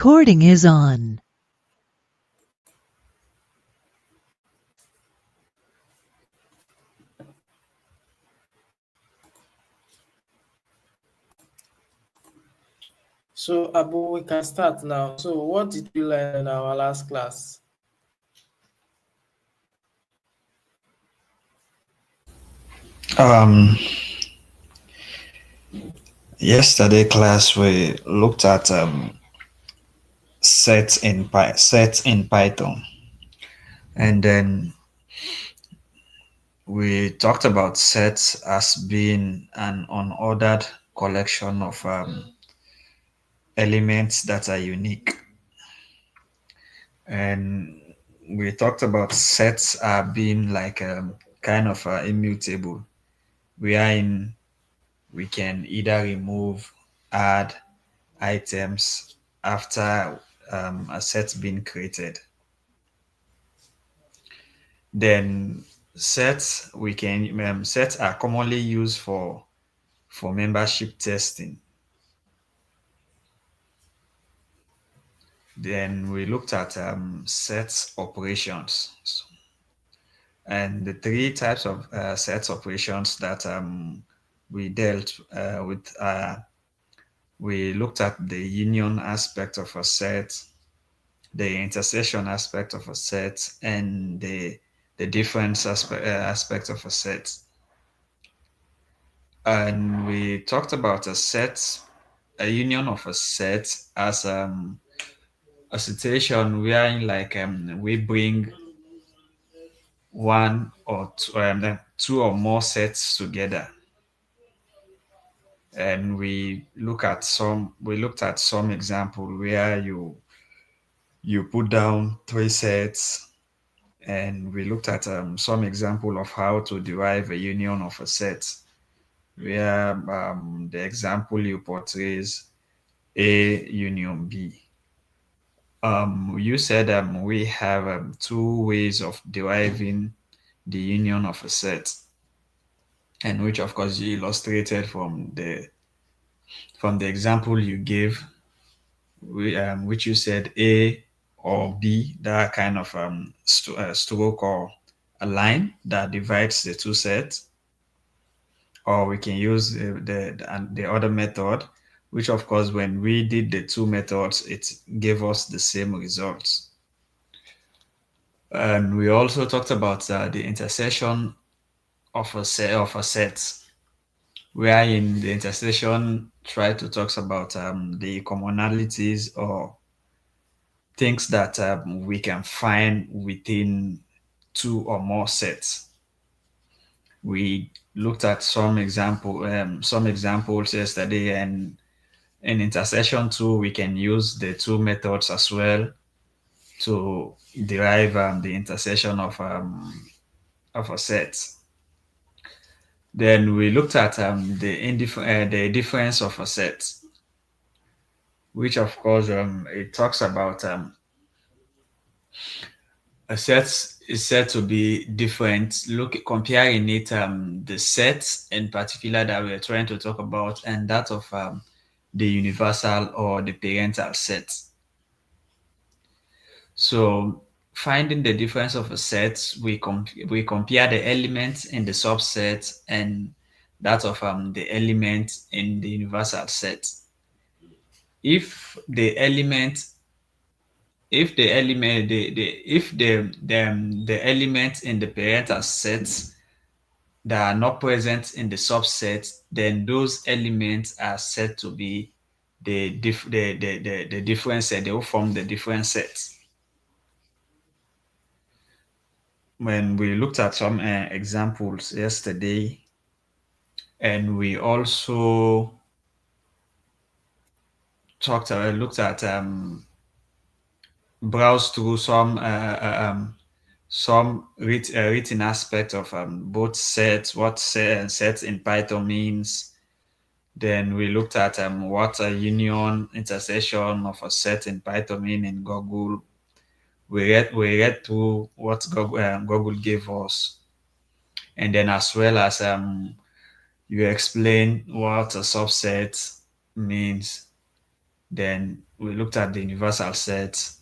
Recording is on. So, Abu, we can start now. So, what did we learn in our last class? Um, Yesterday class we looked at sets in Python, and then we talked about sets as being an unordered collection of elements that are unique, and we talked about sets are being like kind of immutable, wherein we can either remove, add items after a set being created. Then sets are commonly used for membership testing. Then we looked at sets operations, and the three types of sets operations that we dealt with. We looked at the union aspect of a set, the intersection aspect of a set, and the difference aspect of a set. And we talked about a union of a set as a situation where like we bring two or more sets together, and we looked at some example where you put down three sets, and we looked at some example of how to derive a union of a set, where the example you portrays A union B. You said we have two ways of deriving the union of a set, and which of course you illustrated from the example you gave, which you said A or B, that kind of stroke or a line that divides the two sets, or we can use the other method, which of course when we did the two methods, it gave us the same results. And we also talked about the intersection of a set, wherein the intersection try to talk about the commonalities or things that we can find within two or more sets. We looked at some examples yesterday, and in intersection two, we can use the two methods as well to derive the intersection of a set. Then we looked at the difference of a set, which of course it talks about a set is said to be different. Look, comparing it the set in particular that we're trying to talk about, and that of the universal or the parental set. So finding the difference of a set, we compare the elements in the subset and that of the element in the universal set. If the element if the element the if the elements in the parental set that are not present in the subset, then those elements are said to be the different set. They will form the different sets. When we looked at some examples yesterday, and we also looked at browsed through some written aspect of both sets, what sets in Python means. Then we looked at what a union intersection of a set in Python mean in Google. We read through what Google gave us, and then as well as you explain what a subset means. Then we looked at the universal sets,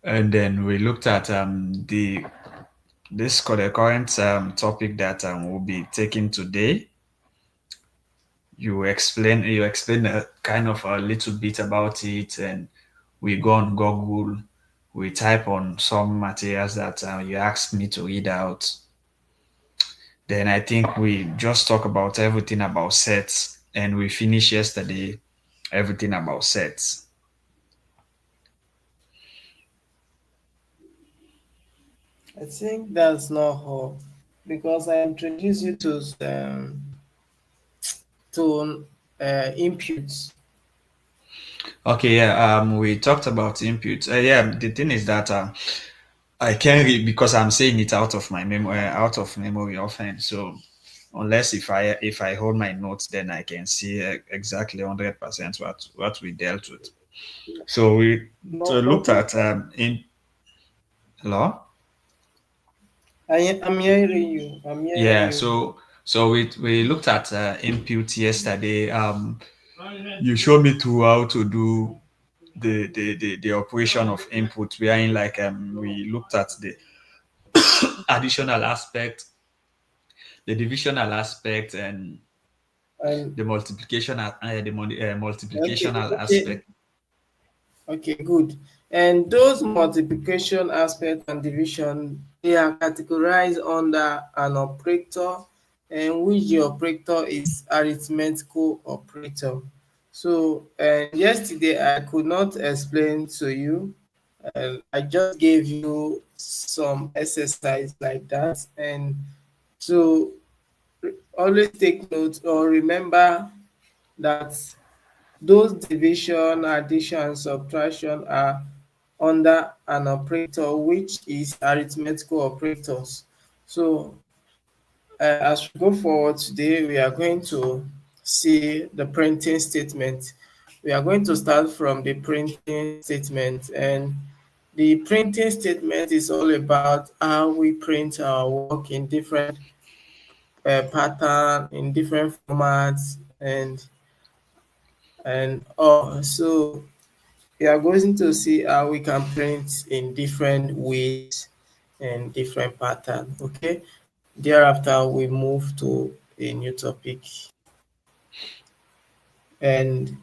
and then we looked at the current topic that we'll be taking today. You explain a kind of a little bit about it, and we go on Google, we type on some materials that you asked me to read out. Then I think we just talk about everything about sets, and we finished yesterday everything about sets. I think that's not all because I introduced you to inputs. Okay, yeah, we talked about inputs. Yeah, the thing is that I can't read because I'm saying it out of memory often. So unless if I hold my notes, then I can see exactly 100% what we dealt with. So we No, so no looked problem. at in law. I'm hearing you. I'm hearing Yeah, you. so we looked at input yesterday. You showed me to how to do the operation of input. We are in like we looked at the additional aspect, the divisional aspect, and And the okay, multiplicational okay, aspect. okay, good. And those multiplication aspect and division, they are categorized under an operator, and which the operator is arithmetical operator. So, yesterday I could not explain to you, and I just gave you some exercise like that. And so, always take note or remember that those division, addition, subtraction are under an operator which is arithmetical operators. So as we go forward today, we are going to see the printing statement. We are going to start from the printing statement, and the printing statement is all about how we print our work in different pattern, in different formats, and so we are going to see how we can print in different ways and different pattern. Okay, thereafter we move to a new topic, and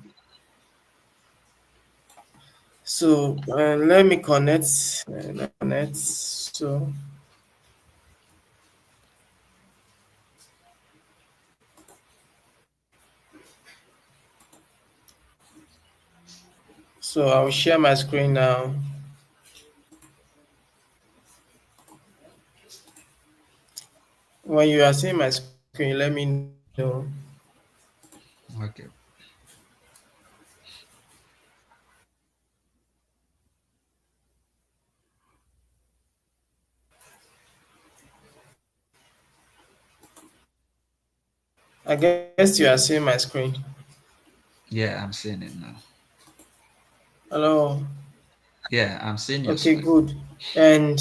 so let me connect. So I'll share my screen now. When you are seeing my screen, let me know. Okay. I guess you are seeing my screen. Yeah, I'm seeing it now. Hello. Yeah, I'm seeing your Okay, screen. good. And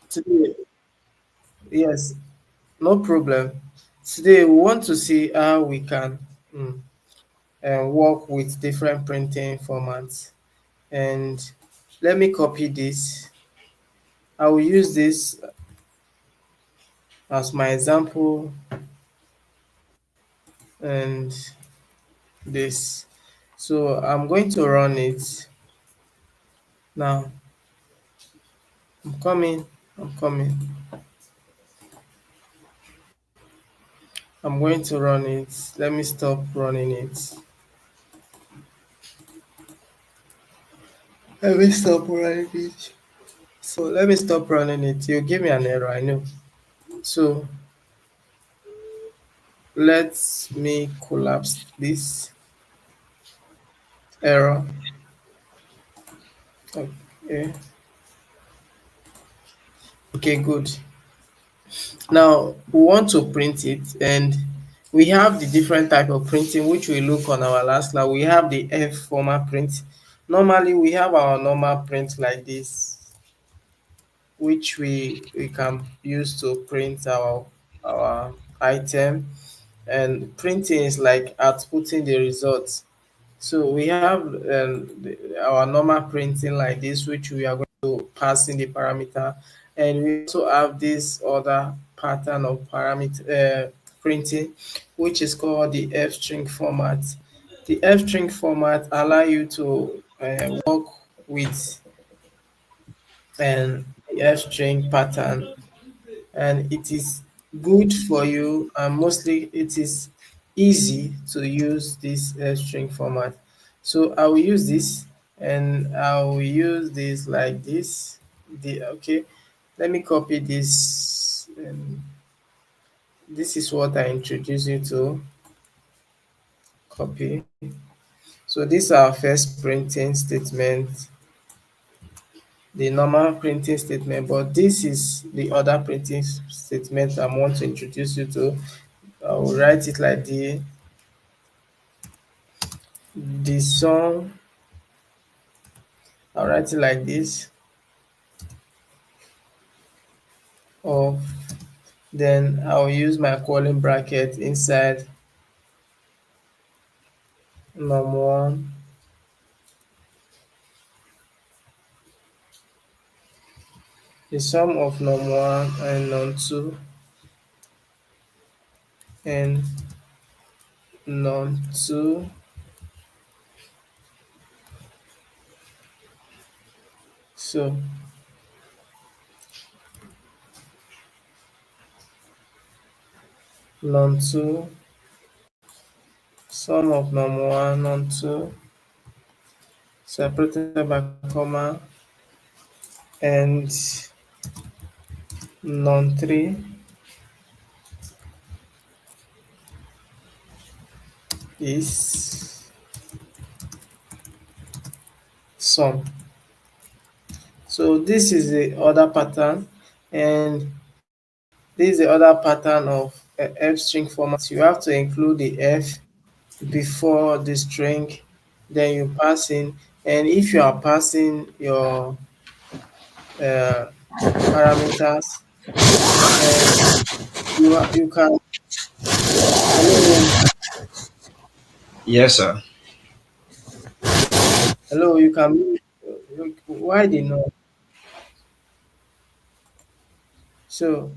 today, yes, no problem. Today we want to see how we can work with different printing formats. And let me copy this. I will use this as my example and this. So I'm going to run it now. I'm coming. I'm coming. I'm going to run it. Let me stop running it. Let me stop running it. So let me stop running it. You give me an error, I know. So let me collapse this error. Okay. Okay, good. Now we want to print it, and we have the different type of printing which we look on our last slide. We have the F format print. Normally we have our normal print like this, which we can use to print our item, and printing is like outputting the results. So we have our normal printing like this, which we are going to pass in the parameter, and we also have this other pattern of parameter printing, which is called the F-string format. The F-string format allow you to work with the F-string pattern, and it is good for you, and mostly it is easy to use this string format. So I will use this, and I will use this like this. Okay, let me copy this, and this is what I introduce you to. Copy. So this is our first printing statement, the normal printing statement, but this is the other printing statement I want to introduce you to. I will write it like the sum. I'll write it like this of, then I'll use my curly bracket inside num1, the sum of num1 and num2 and num2. So num2, sum of num1, num2 separated by comma, and num3 is sum. So this is the other pattern, and this is the other pattern of F string format. You have to include the F before the string, then you pass in, and if you are passing your uh, parameters, and you can, hello, Yes, sir. hello, you can, why the no? So,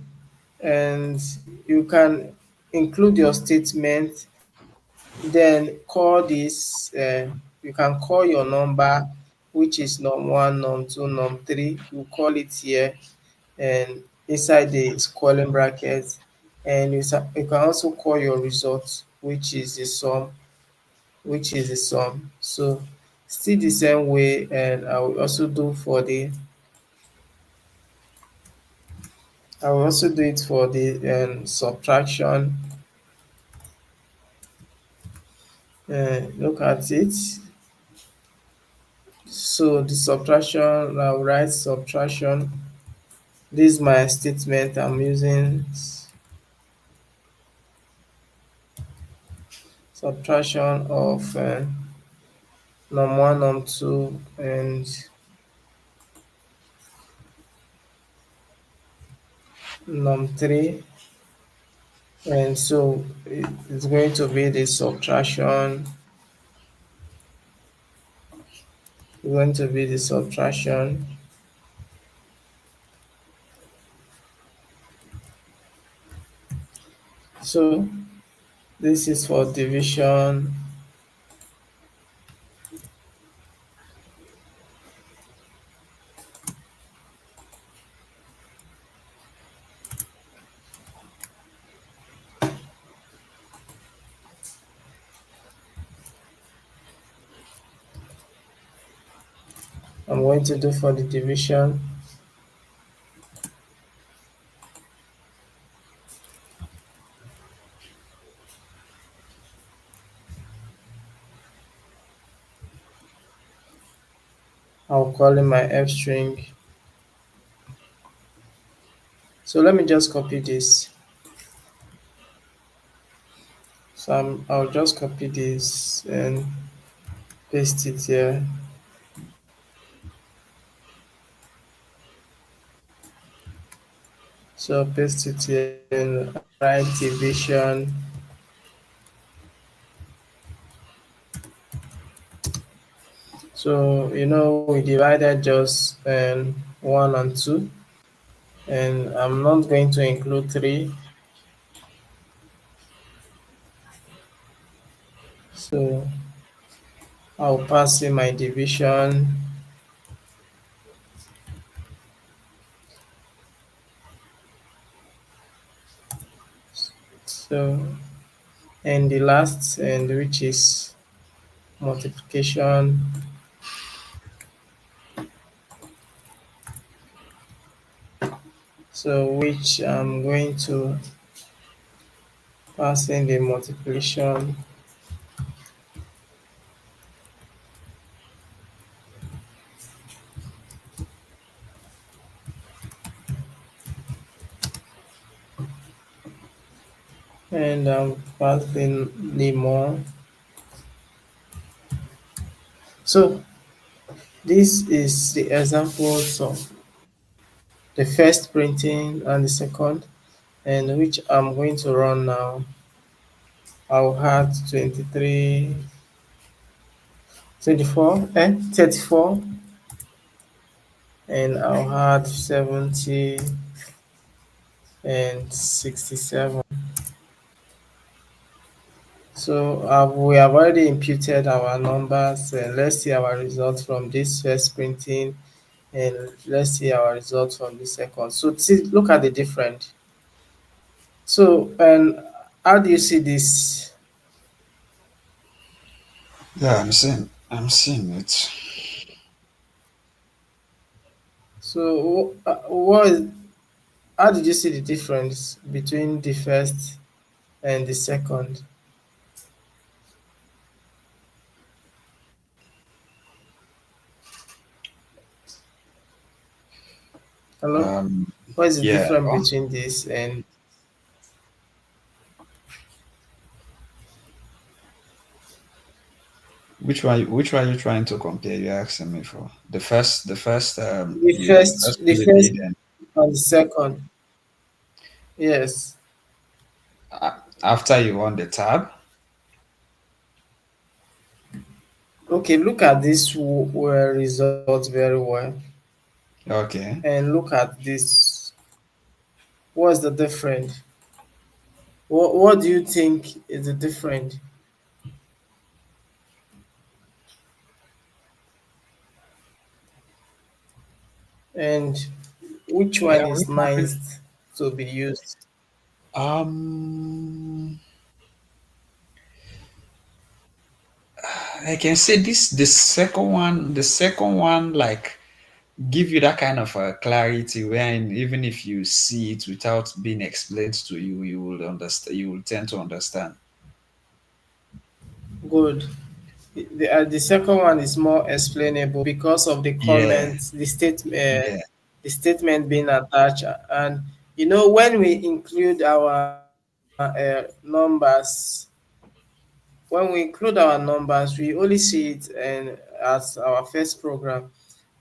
and you can include your statement, then call this, you can call your number, which is num1, num2, num3. You call it here, and inside the squaring bracket, and you can also call your result, which is the sum, so still the same way. And I will also do it for the subtraction. Look at it. So the subtraction, I'll write subtraction. This is my statement I'm using. Subtraction of num1, num2, and num3. And so it's going to be the subtraction, going to be the subtraction. So this is for division. I'm going to do for the division. I'll call it my F string. So let me just copy this. So I'll just copy this and paste it here. So paste it here and write division. So we divided just 1 and 2, and I'm not going to include 3. So I'll pass in my division. So, and the last, and which is multiplication. So which I'm going to pass in the multiplication, and I'm passing the more. So this is the examples of the first printing and the second, and which I'm going to run now. I'll add 23, 24, 34, and I'll add 70 and 67. So we have already imputed our numbers, and let's see our results from this first printing, and let's see our results from the second. So see, look at the difference. So, and how do you see this? Yeah, I'm seeing it. So, how did you see the difference between the first and the second? Hello? Um, What is the yeah. difference between this and Which one are you trying to compare? You're asking me for the first the the first the you first did, and and the second? Yes. after you run the tab. Okay, look at this result very well, Okay. and look at this. What's the difference? What do you think is the difference? And which Yeah. one is Which one? nice to be used? Um, I can say this the second one. The second one like give you that kind of clarity when even if you see it without being explained to you, you will understand. You will tend to understand. Good. The second one is more explainable because of the Yeah. comments, Yeah. the statement being attached, and when we include our numbers, when we include our numbers, we only see it and as our first program.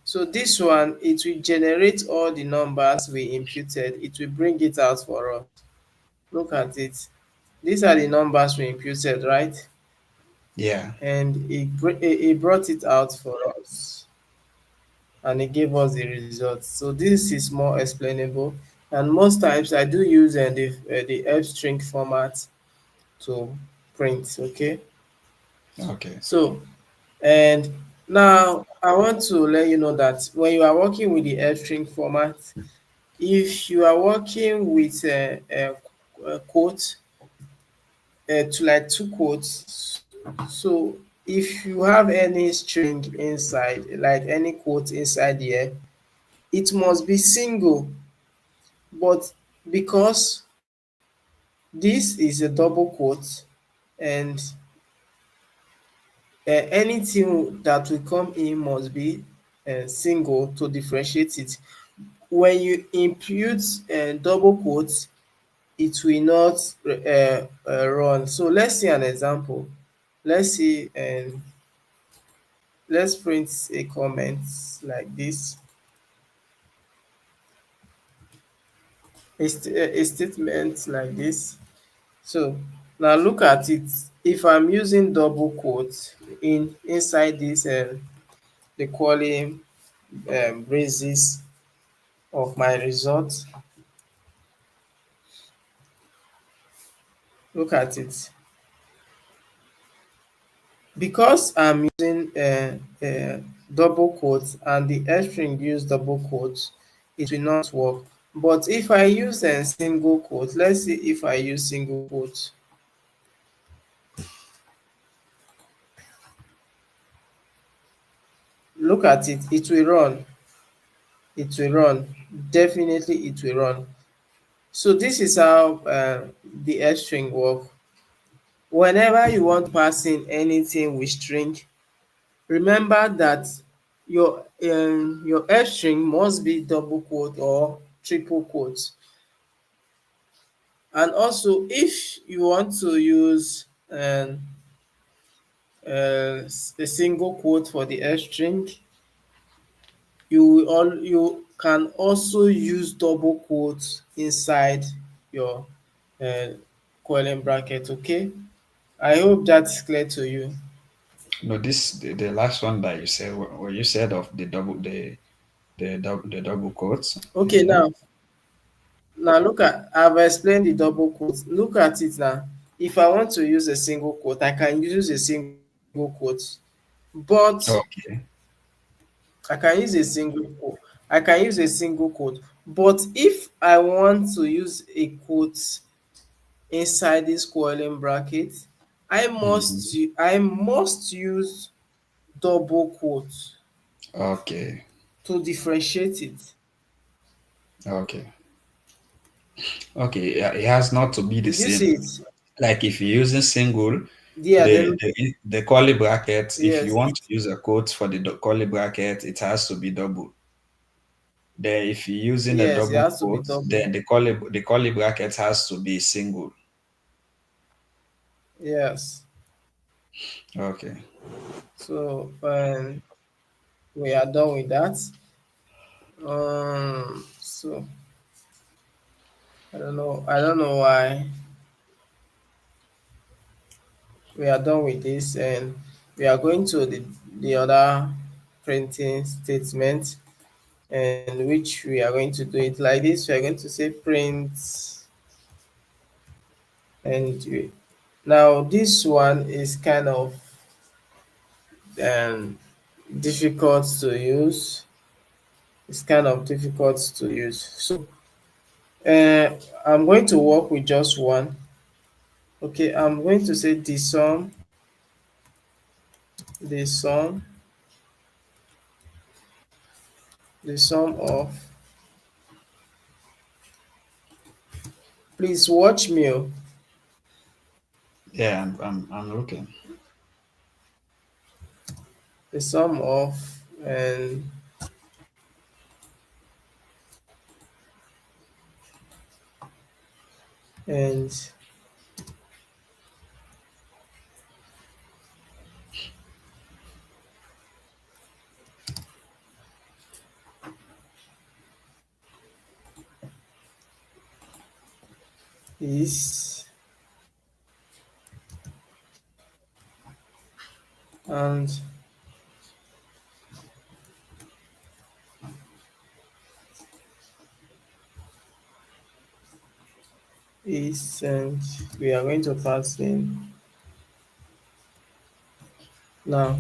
So this one, it will generate all the numbers we imputed. It will bring it out for us. Look at it. These are the numbers we imputed, right? Yeah. And it brought it out for us, and it gave us the results. So this is more explainable. And most times I do use the F string format to print. Okay. Okay. So, and now I want to let you know that when you are working with the F string format, if you are working with a quote, to like two quotes, so if you have any string inside, like any quote inside here, it must be single. But because this is a double quote, and anything that will come in must be single to differentiate it. When you impute double quotes, it will not run. So let's see an example. Let's see, and let's print a comment like this, a statement like this. So now look at it. If I'm using double quotes inside this the quality basis of my result. Look at it. Because I'm using double quotes and the F string use double quotes, it will not work. But if I use a single quote, let's see if I use single quote. Look at it, it will run. It will run. Definitely it will run. So this is how the F string work. Whenever you want to pass in anything with string, remember that your F string must be double quote or triple quote. And also, if you want to use a single quote for the F string, you can also use double quotes inside your uh, colon bracket. Okay, I hope that's clear to you. No, the last one that you said, where you said of the double quotes. Okay, Yeah. now look at, I've explained the double quotes. Look at it now. If I want to use a single quote, I can use a single quote, but Okay. I can use a single quote. I can use a single quote. But if I want to use a quote inside this coiling bracket, Hmm. I must use double quotes Okay. to differentiate it. Okay. Okay. Yeah, it has not to be the Did you same. see it? Like if you're using single, Yeah, then the curly brackets, if you yes, want to use a quote for the curly bracket, it has to be double. Then if you're using a yes, it double has to be quote, double. then the curly bracket has to be single. Yes. Okay. So we are done with that. So I don't know why we are done with this, and we are going to the other printing statement, and which we are going to do it like this. We are going to say print, and now this one is kind of um, difficult to use. It's kind of difficult to use. So uh, I'm going to work with just one. Okay, I'm going to say the sum, the sum of. Please watch me. Oh. Yeah, I'm looking. The sum of and and is and is, and we are going to pass in now.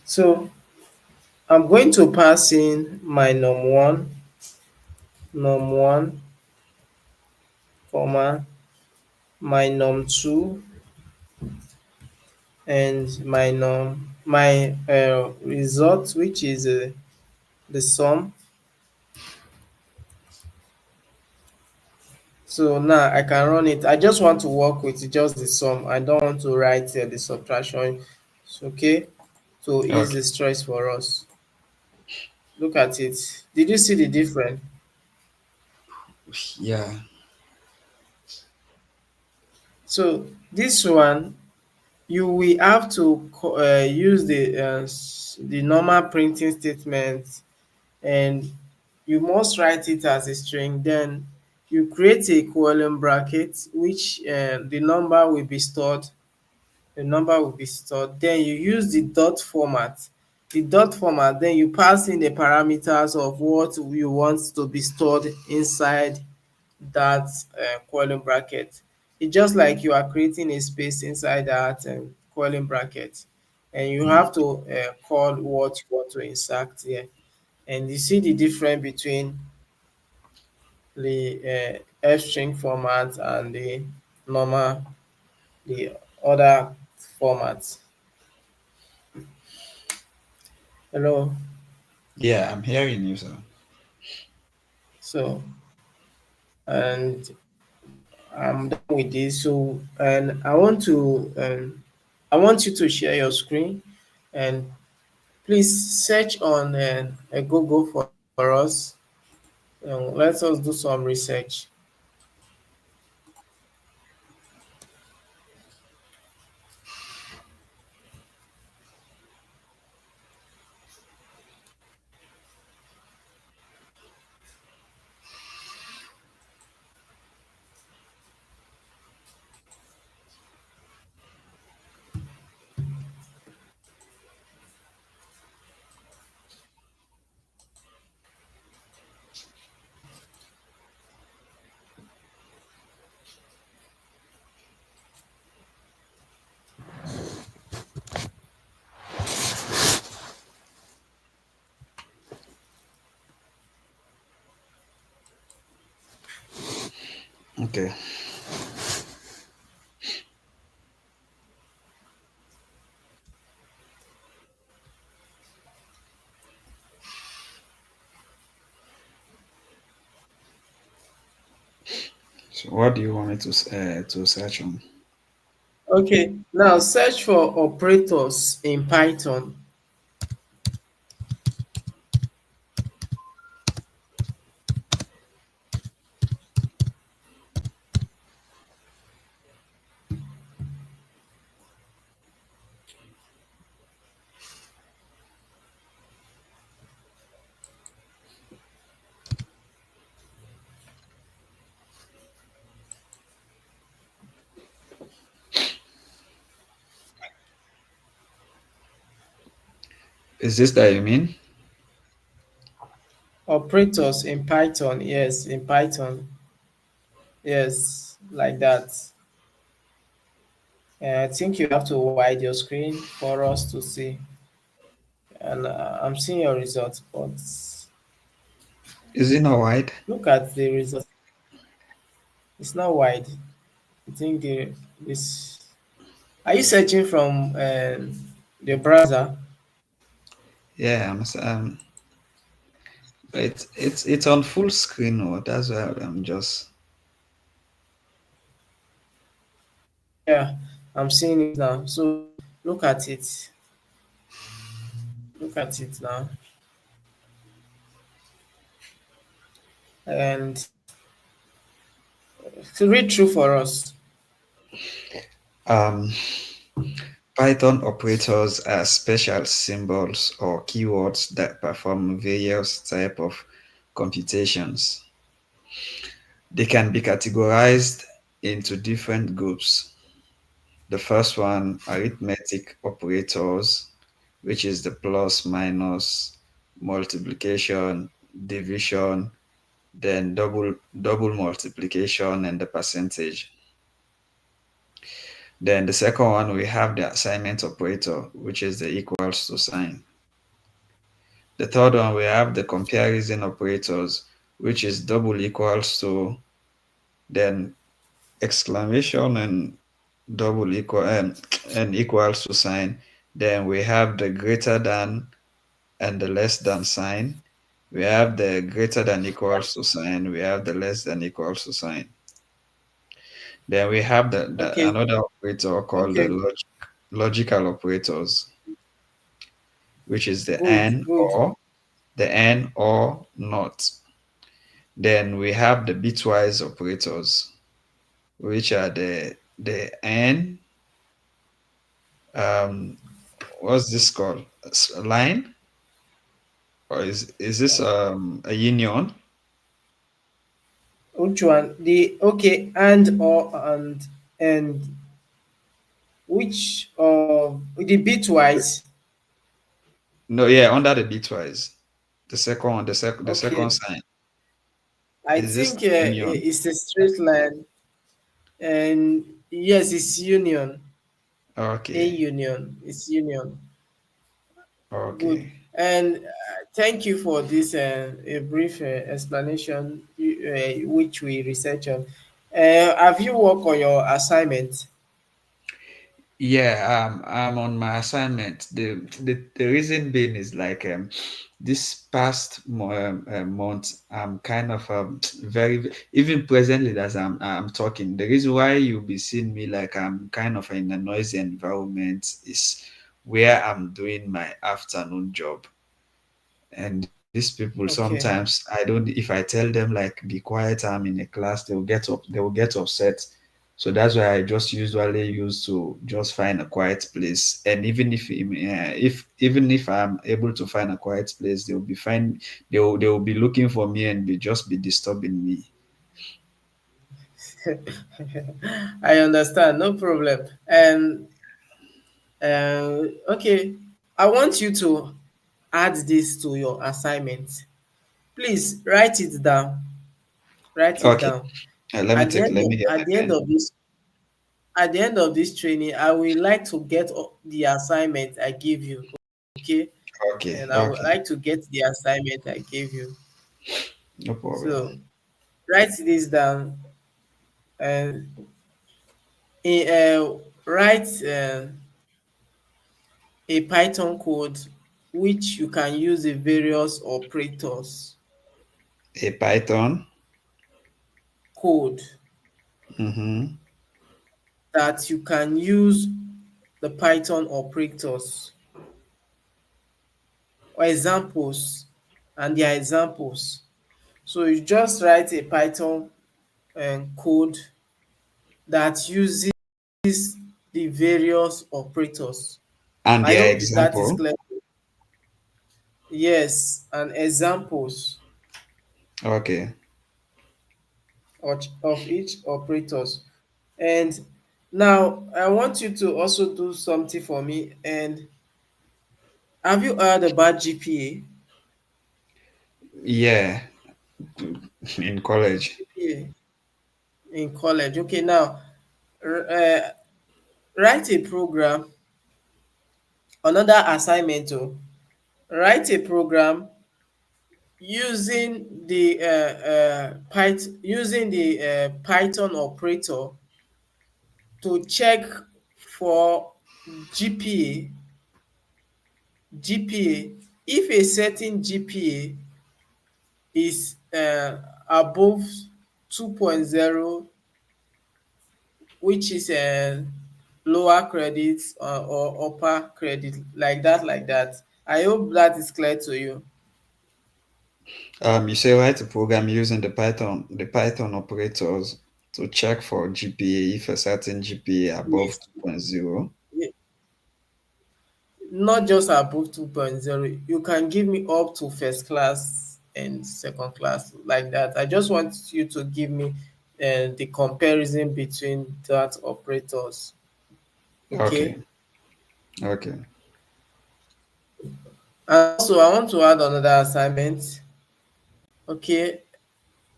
So I'm going to pass in my num1, comma, my num2, and my result, which is the sum. So now I can run it. I just want to work with just the sum. I don't want to write the subtraction. It's okay, to ease Okay. the stress for us. Look at it. Did you see the difference? Yeah. So this one, you will have to use the normal printing statement, and you must write it as a string. Then you create a colon bracket, which the number will be stored. The number will be stored. Then you use the dot format. The dot format, then you pass in the parameters of what you want to be stored inside that curly bracket. It's just like you are creating a space inside that curly bracket, and you Mm. have to call what you want to insert here. And you see the difference between the F string format and the normal, the other formats. Hello. Yeah, I'm hearing you, sir. So, and I'm done with this. So, and I want you to share your screen, and please search on a Google for us. Let us do some research. Okay. So what do you want me to search on? Okay, now search for operators in Python. Is this that you mean? Operators in Python, yes, in Python, yes, like that. I think you have to wide your screen for us to see. And I'm seeing your results, but Is it not wide? look at the result. It's not wide. I think this. Are you searching from the browser? Yeah, it's on full screen. Oh, that's why I'm just. Yeah, I'm seeing it now. So look at it. Look at it now, and to read through for us. Um, Python operators are special symbols or keywords that perform various type of computations. They can be categorized into different groups. The first one, arithmetic operators, which is the plus, minus, multiplication, division, then double multiplication and the percentage. Then the second one, we have the assignment operator, which is the equals to sign. The third one, we have the comparison operators, which is double equals to, then exclamation and double equal and equals to sign. Then we have the greater than and the less than sign. We have the greater than equals to sign. We have the less than equals to sign. Then we have the Okay, another operator called the okay, logical operators, which is good, good. the and or not. Then we have the bitwise operators, which are the and um what's this called? Line? Or is this a union? Which one? The okay, and which of the bitwise? No, yeah, under the bitwise. The second Okay, sign. I Is this think union? it's a straight line, and yes, it's union. A Okay. union. It's union. Good. Okay. And thank you for this a brief explanation which we research on. Have you worked on your assignment? Yeah, I'm on my assignment. The reason being is like this past month, I'm kind of very even presently as I'm talking. The reason why you'll be seeing me like I'm kind of in a noisy environment is where I'm doing my afternoon job. And these people Okay. sometimes I don't if I tell them like be quiet, I'm in a class, they will get upset. So that's why I just usually use to just find a quiet place. And even if I'm able to find a quiet place, they'll be fine. They will be looking for me and be disturbing me. I understand, no problem. And okay, I want you to add this to your assignment. Please write it down. Write it Okay. down. Let me get At my the end pen. of this training, I would like to get the assignment I give you. Okay, Okay, and I would okay. like to get the assignment I gave you. No problem. So write this down and write a Python code which you can use the various operators A Python. code Mm-hmm. that you can use the Python operators or examples and their examples. So you just write a Python code that uses the various operators. And I their hope that is example. clear. Yes, and examples Okay. of each operators. And now I want you to also do something for me. And have you heard about GPA? Yeah, in college. GPA in college. Okay, now write a program. Another assignment. Oh, write a program using the Python operator to check for GPA. GPA. If a certain GPA is above 2.0, which is lower credit or upper credit, like that. I hope that is clear to you. You say write a program using the Python operators to check for GPA if a certain GPA above Yes. 2.0. Ye- Not just above 2.0. You can give me up to first class and second class like that. I just want you to give me the comparison between that operators. Okay, Okay. okay, And also, I want to add another assignment. Okay.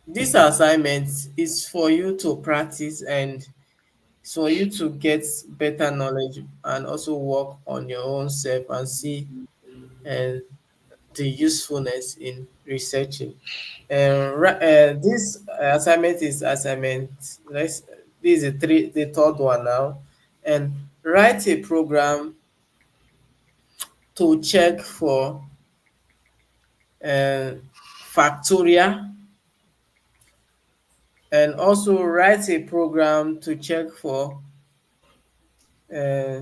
This assignment is for you to practice and for you to get better knowledge and also work on your own self and see and the usefulness in researching. This assignment is assignment. Let's, this is the third one now, and write a program to check for uh, factorial, and also write a program to check for uh,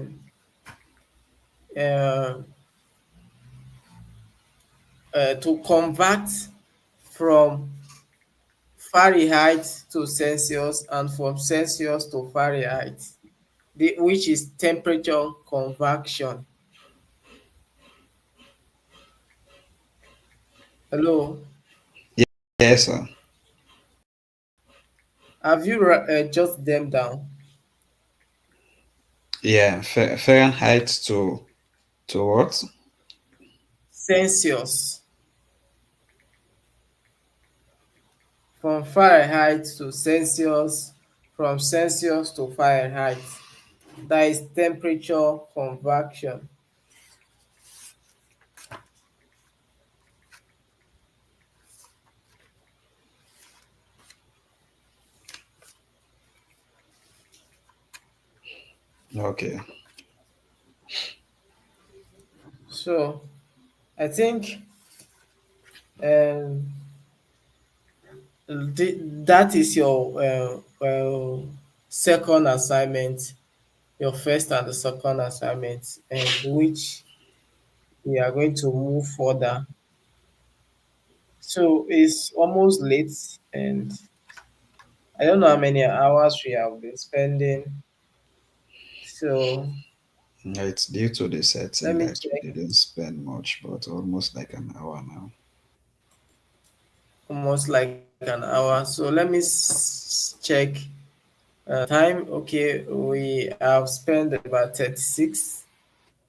uh, to convert from Fahrenheit to Celsius and from Celsius to Fahrenheit, which is temperature conversion. Hello. Yes, sir. Have you jot them down? Yeah, Fahrenheit to what? Celsius. From Fahrenheit to Celsius, from Celsius to Fahrenheit. That is temperature conversion. Okay. So I think um, that is your second assignment, your first and the second assignment, and which we are going to move further. So it's almost late, and I don't know how many hours we have been spending. So It's due to the let setting me that we check. didn't spend much, but almost like an hour now. Almost like an hour. So let me check time. Okay, we have spent about 36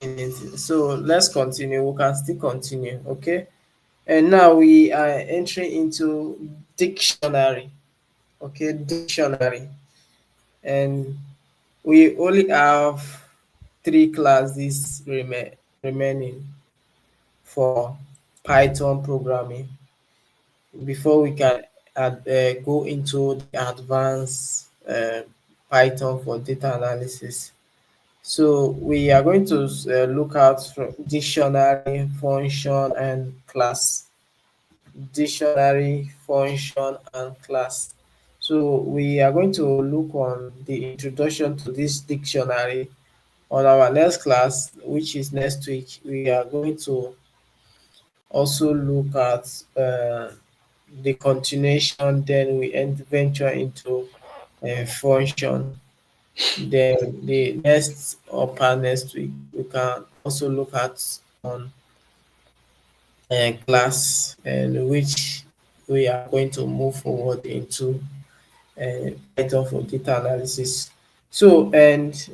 minutes. So let's continue. We can still continue. Okay. And now we are entering into dictionary. Okay, dictionary. And we only have three classes remaining for Python programming before we can go into the advanced Python for data analysis. So we are going to look at from dictionary, function, and class. Dictionary, function, and class. So we are going to look on the introduction to this dictionary. On our next class, which is next week, we are going to also look at the continuation, then we venture into function. Then the next upper next week, we can also look at on class, and which we are going to move forward into Python for data analysis. So, and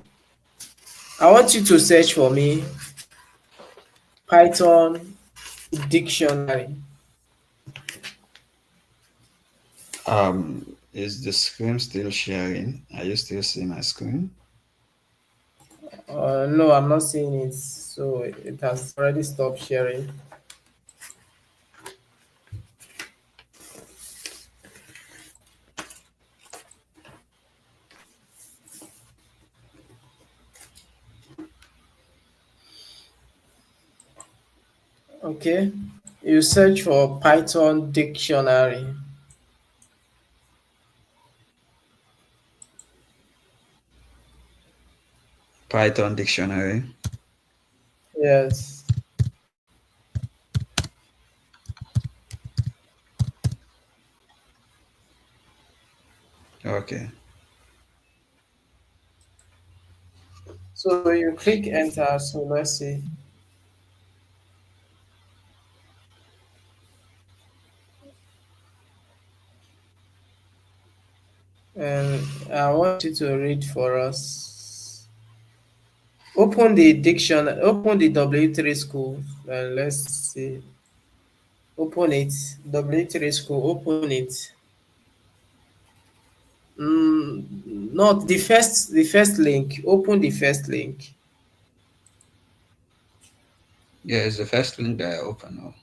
I want you to search for me Python dictionary. Is the screen still sharing? Are you still seeing my screen? No, I'm not seeing it. So it has already stopped sharing. Okay. You search for Python dictionary. Python dictionary. Yes. Okay. So you click enter. So let's see. And I want you to read for us. Open the dictionary. Open the W3 school. And let's see. Open it. W3 school. Open it. Not the first link. Open the first link. Yeah, it's the first link that I open now.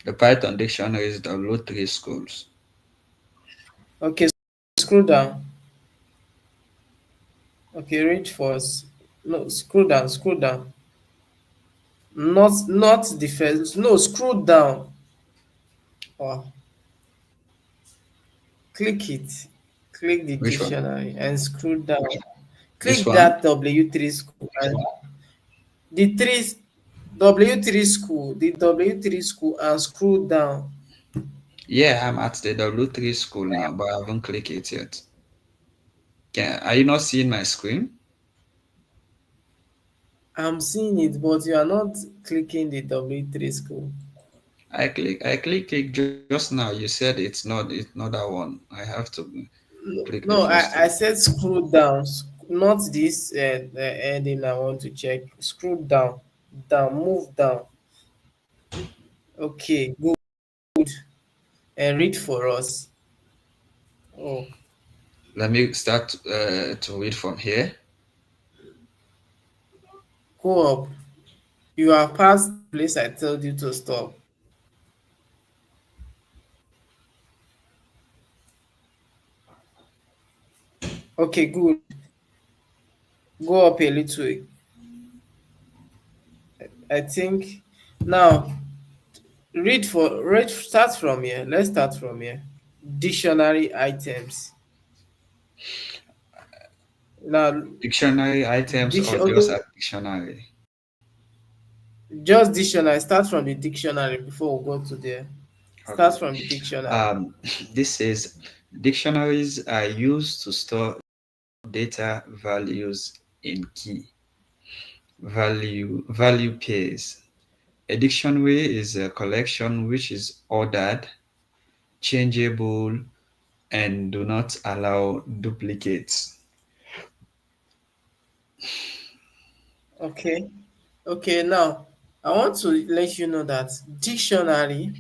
The Python dictionary is W3 schools. Okay, scroll down. Okay, read for us. No, scroll down, scroll down. Not the first. No, scroll down. Oh, click it. Click the Which one? dictionary and scroll down. This Click one? that W3 school and the three W3 school, the W3 school and scroll down. Yeah, I'm at the W3 school now, but I haven't clicked it yet. Are you not seeing my screen? I'm seeing it, but you are not clicking the W3 school. I click just now. You said it's not that one. I have to click the No, first I one. said scroll down, not this heading I want to check. Scroll down, down, move down. Okay, good. And read for us. Oh, Let me start to read from here. go up. You have passed the place I told you to stop. Okay, good. Go up a little. I think now read start from here. Let's start from here. Dictionary items. Now, Dictionary items or just okay, a dictionary? just dictionary. Start from the dictionary before we go to there. Start Okay. from the dictionary. Um, this says dictionaries are used to store data values in key value pairs. A dictionary is a collection which is ordered, changeable, and do not allow duplicates. Okay. Okay, now I want to let you know that dictionary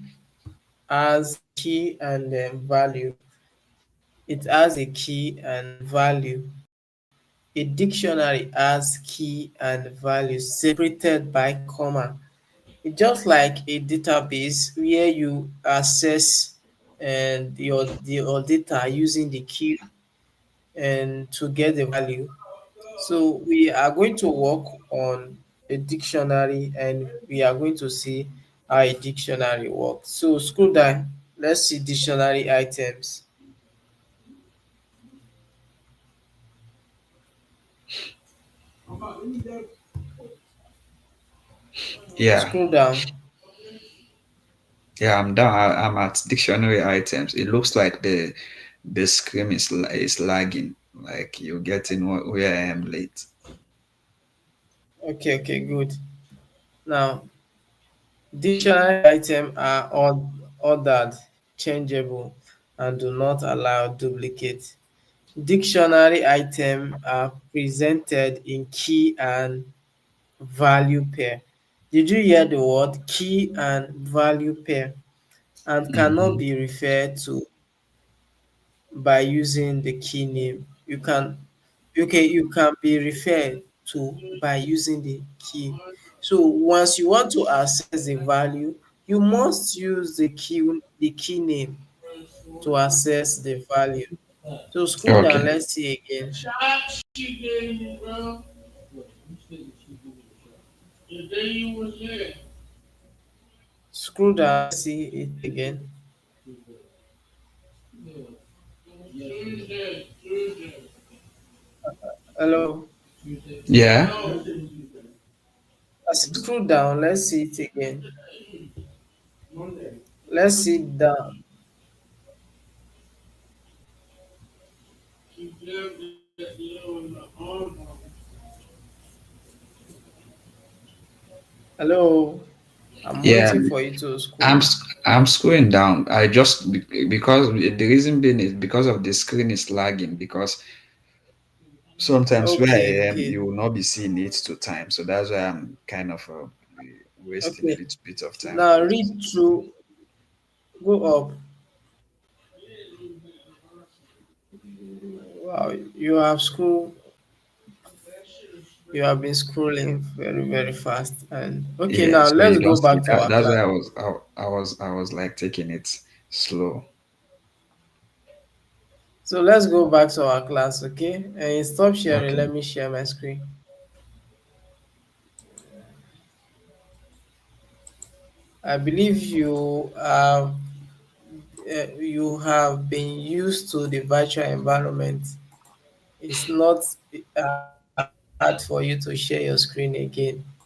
has key and value. It has a key and value. A dictionary has key and value separated by comma. It's just like a database where you access and your data using the key and to get the value. So we are going to work on a dictionary and we are going to see how a dictionary works. So scroll down. Let's see dictionary items. Yeah, Scroll down. yeah, I'm down. I'm at dictionary items. It looks like the screen is lagging. Like you're getting where I am late. Okay, okay, good. Now, dictionary items are ordered, changeable, and do not allow duplicate. Dictionary items are presented in key and value pair. Did you hear the word key and value pair? And cannot Hmm. be referred to by using the key name. You can be referred to by using the key. So once you want to access the value, you must use the key name to access the value. So scroll down, Okay. let's see again. Scroll down, let's see it again. Hello. Yeah. I said scroll down, let's see it again. Let's see down. Hello. I'm Yeah. waiting for you to I'm scroll. s- I'm scrolling down. I just because the reason being is because of the screen is lagging because sometimes where Okay, I am okay, you will not be seeing it to time. So that's why I'm kind of wasting a okay. bit of time Now for it. read through, go up. Wow, you have been scrolling very, very fast. And okay, Yeah, now so let's you go don't see back to that. our That's class. why I was like taking it slow. So let's go back to our class, okay? And stop sharing. Okay. Let me share my screen. I believe you have been used to the virtual environment. It's not hard for you to share your screen again.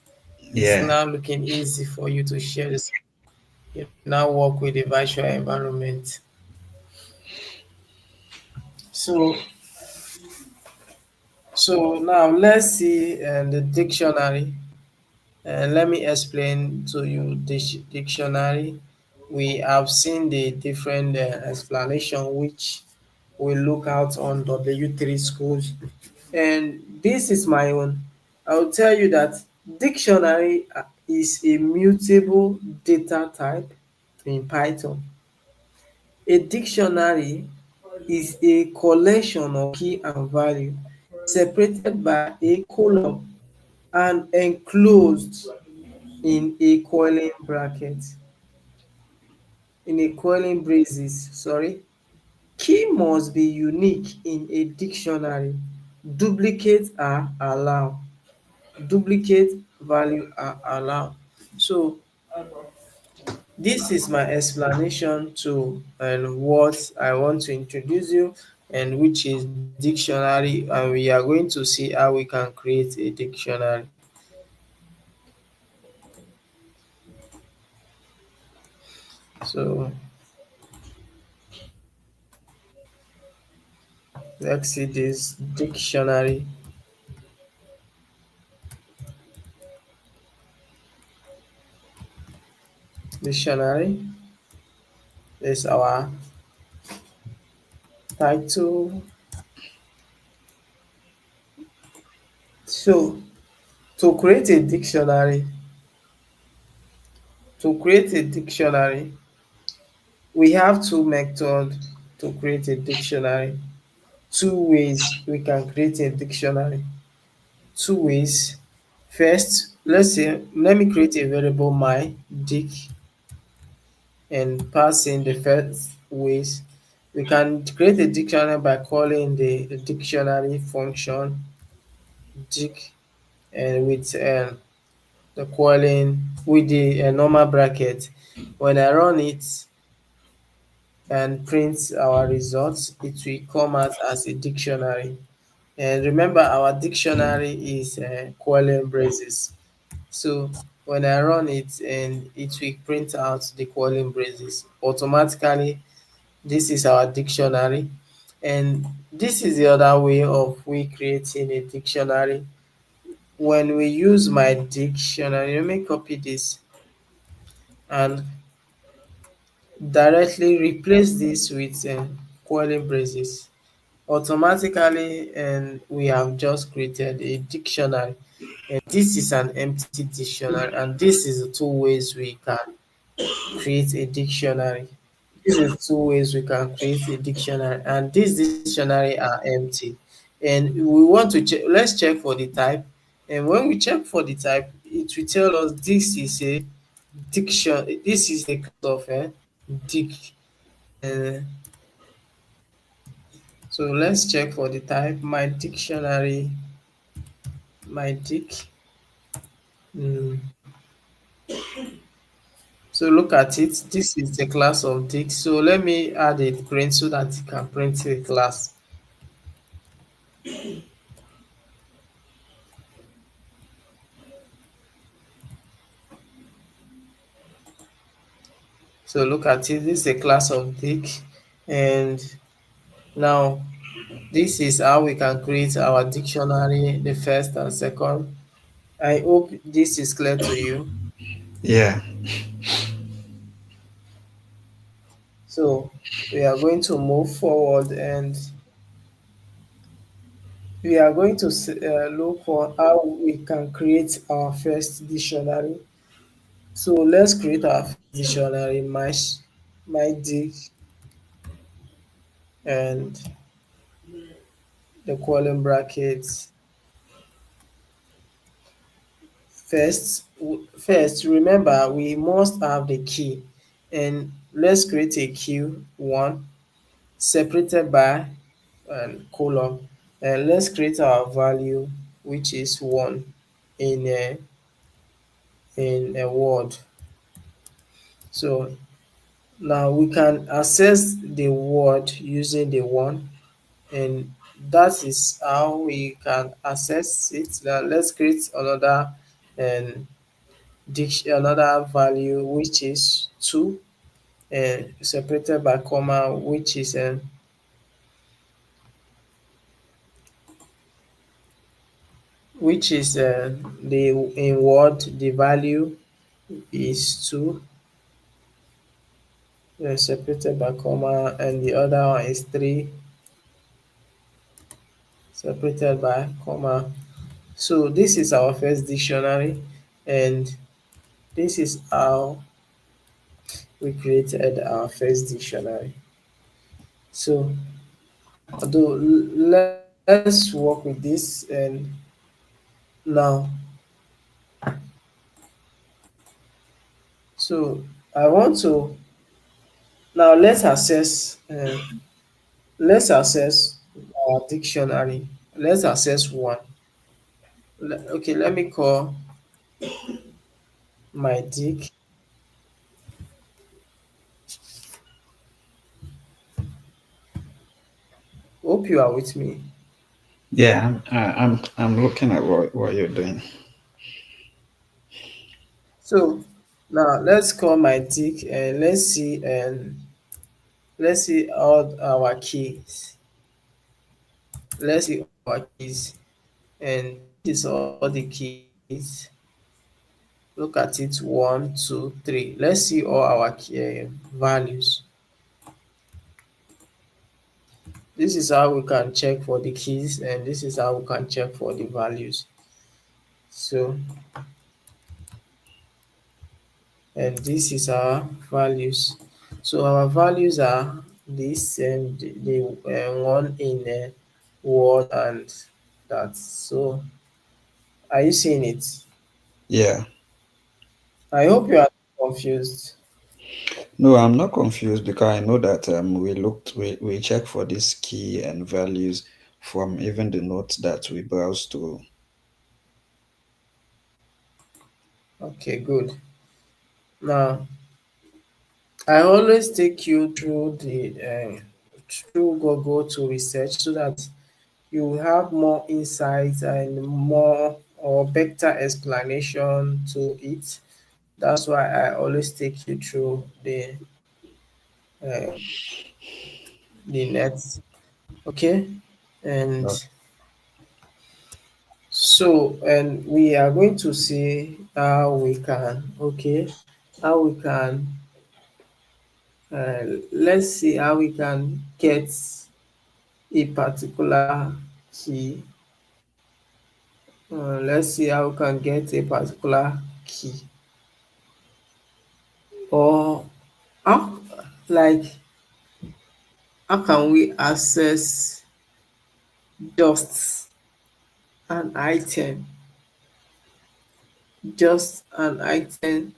It's now looking Yeah. easy for you to share the screen. You now work with the virtual environment. So now let's see the dictionary. Let me explain to you the dictionary. we have seen the different explanation which we look out on W3 schools. And this is my own. I will tell you that dictionary is a mutable data type in Python. A dictionary is a collection of key and value separated by a colon and enclosed in a coiling bracket, in a coiling braces, sorry. Key must be unique in a dictionary. Duplicates are allowed. Duplicate value are allowed. So this is my explanation to what I want to introduce you, and which is dictionary, and we are going to see how we can create a dictionary. So let's see this dictionary is our title. So to create a dictionary, we have two methods to create a dictionary. Two ways we can create a dictionary. Two ways. First, let me create a variable my dic and pass in the first ways. We can create a dictionary by calling the dictionary function dic, and with the calling with the normal bracket. When I run it and print our results, it will come out as a dictionary. And remember, our dictionary is colon braces. So when I run it, and it will print out the colon braces automatically. This is our dictionary. And this is the other way of we creating a dictionary. When we use my dictionary, let me copy this and directly replace this with curly braces. Automatically, and we have just created a dictionary. And this is an empty dictionary, and this is the two ways we can create a dictionary. These are two ways we can create a dictionary, and these dictionary are empty. And we want to check. Let's check for the type. And when we check for the type, it will tell us this is a diction. This is a class of dic. Uh, so let's check for the type. My dictionary, my dic. Mm. So look at it. This is the class of dic. So let me add a print so that it can print the class. So look at it. This is a class of dic, and now this is how we can create our dictionary, the first and second. I hope this is clear to you. Yeah. So we are going to move forward, and we are going to look for how we can create our first dictionary. So let's create our first dictionary, my dic, and the colon brackets. First, remember we must have the key, and let's create a queue one separated by column, and let's create our value, which is one in a word. So now we can access the word using the one, and that is how we can access it. Now let's create um, another value, which is two, separated by comma, which is the in word the value is two, separated by comma, and the other one is 3 separated by comma. So this is our first dictionary, and this is how we created our first dictionary. So although let's work with this, and now, so I want to now let's access our dictionary. Let's access one. Okay, let me call my dic. Hope you are with me. Yeah, I'm looking at what you're doing. So now let's call my dic, and let's see all our keys. Let's see all our keys, and this is all the keys. Look at it, 1, 2, 3. Let's see all our values. This is how we can check for the keys, and this is how we can check for the values. So, and this is our values. So our values are this, and the one in word and that. So are you seeing it? Yeah. I hope you are not confused. No, I'm not confused because I know that we check for this key and values from even the notes that we browse through. Okay, good. Now I always take you through the through Google to research so that you will have more insights and more or better explanation to it. That's why I always take you through uh, the net. Okay, and Oh, so, and we are going to see how we can, okay, how we can, let's see how we can get a particular key. Let's see how we can get a particular key, or how, like, how can we access just an item, just an item,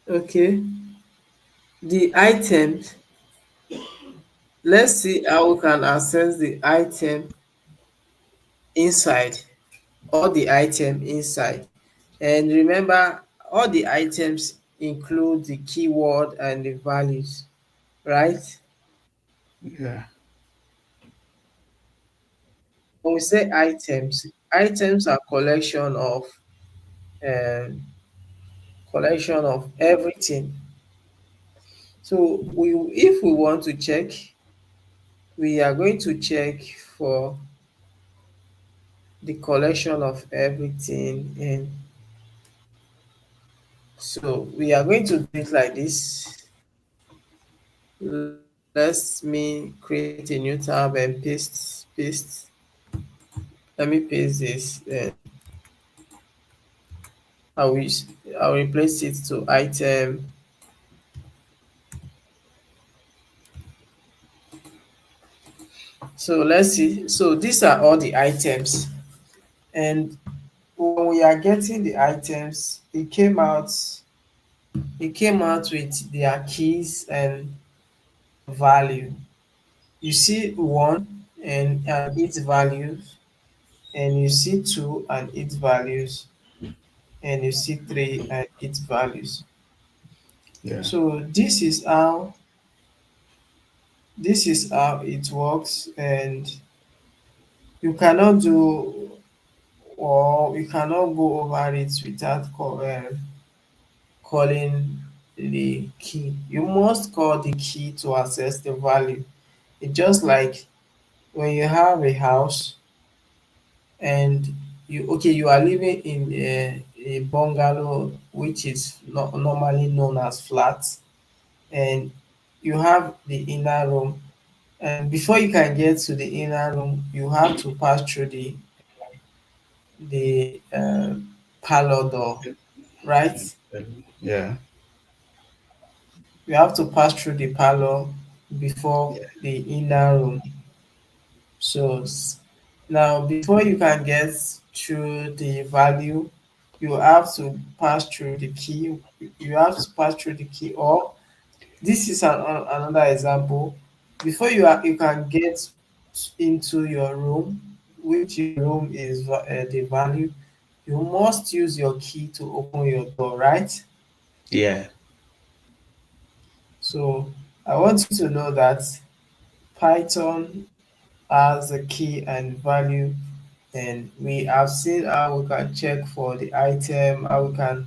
okay? The item, let's see how we can access the item inside, all the item inside. And remember, all the items include the keyword and the values, right? yeah, When we say items, items are um, collection of everything. So if we want to check, we are going to check for the collection of everything. And so we are going to do it like this. Let me create a new tab and paste. Let me paste this. I will I'll replace it to item. So let's see. So these are all the items, and when we are getting the items, it came out with their keys and value. You see one and its values, and you see two and its values, and you see three and its values. yeah, So this is how it works, and you cannot do, or you cannot go over it without calling the key. You must call the key to access the value. It's just like when you have a house, and you are living in a bungalow, which is not normally known as flat, and you have the inner room. And before you can get to the inner room, you have to pass through the parlor door, right? Yeah. You have to pass through the parlor before Yeah. the inner room. So now, before you can get through the value, you have to pass through the key. You have to pass through the key. Or this is another example. Before you can get into your room, which your room is the value, you must use your key to open your door, right? Yeah. So I want you to know that Python has a key and value, and we have seen how we can check for the item, how we can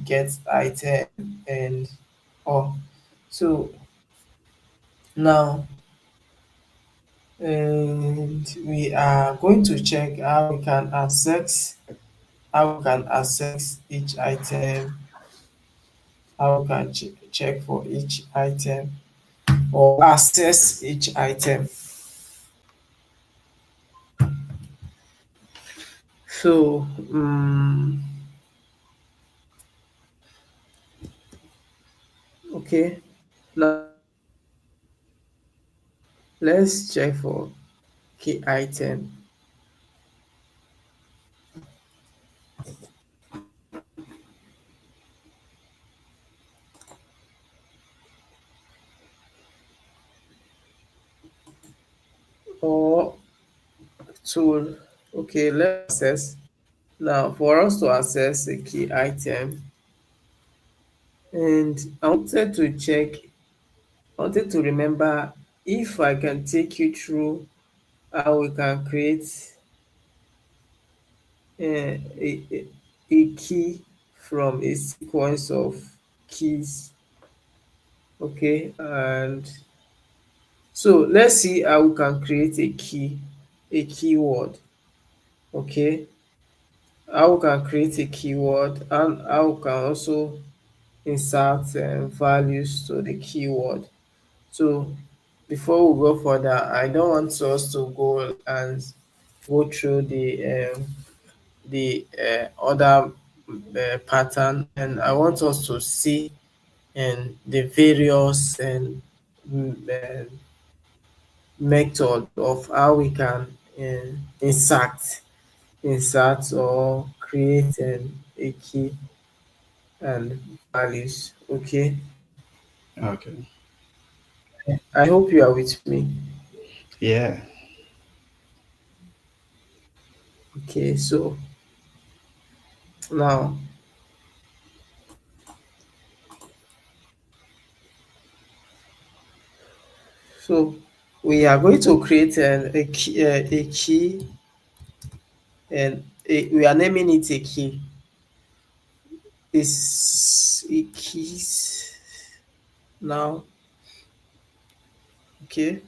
get item and all. So now, and we are going to check how we can access each item, how we can check for each item or access each item. So okay, now let's check for key item or tool. Okay, let's access. Now, for us to access a key item, and I wanted to remember if I can take you through how we can create a key from a sequence of keys. Okay, and so let's see how we can create a keyword. Okay, how we can create a keyword and how we can also insert values to the keyword. So before we go further, I don't want us to go and go through the other pattern, and I want us to see and the various method of how we can insert or create a key and values. Okay, Okay. I hope you are with me. Yeah. Okay, so now, so we are going to create a key, and we are naming it a key. Is a keys now. Okay,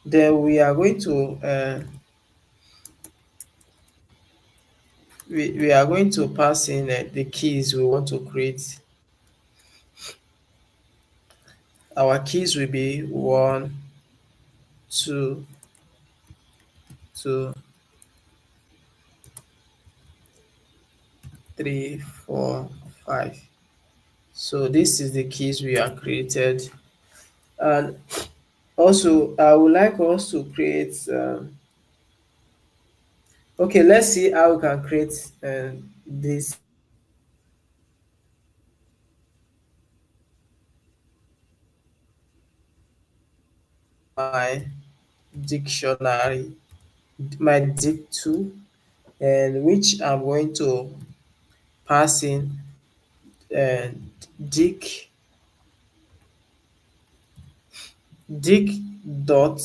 then we are going to pass in the keys we want to create. Our keys will be 1, 2, 2, 3, 4, 5. So this is the keys we have created. And also I would like us to create okay, let's see how we can create this my dictionary, my dict2, and which I'm going to pass in uh, dic dic dot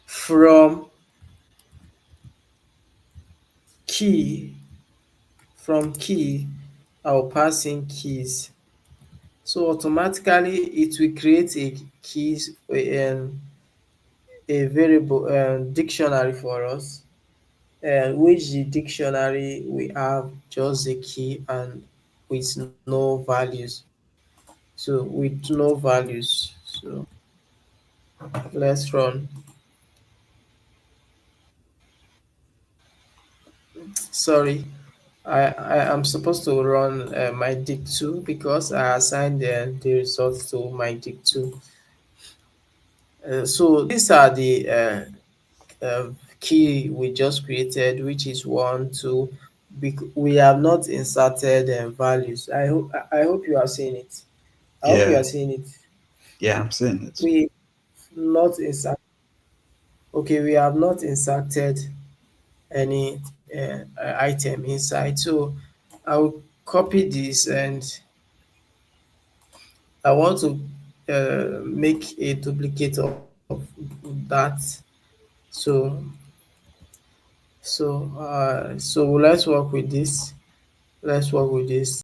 from key. From key, I'll pass in keys. So automatically it will create a keys a variable dictionary for us, which the dictionary we have just the key and with no values. So with no values. So let's run. Sorry, I am supposed to run my dig 2 because I assigned the results to my dig 2. So these are the key we just created, which is one, two. We have not inserted values. I hope you are seeing it. I hope you Yeah, are seeing it. yeah, I'm seeing it. We not insert. Okay, we have not inserted any item inside. So I will copy this, and I want to make a duplicate of that. So so let's work with this. Let's work with this.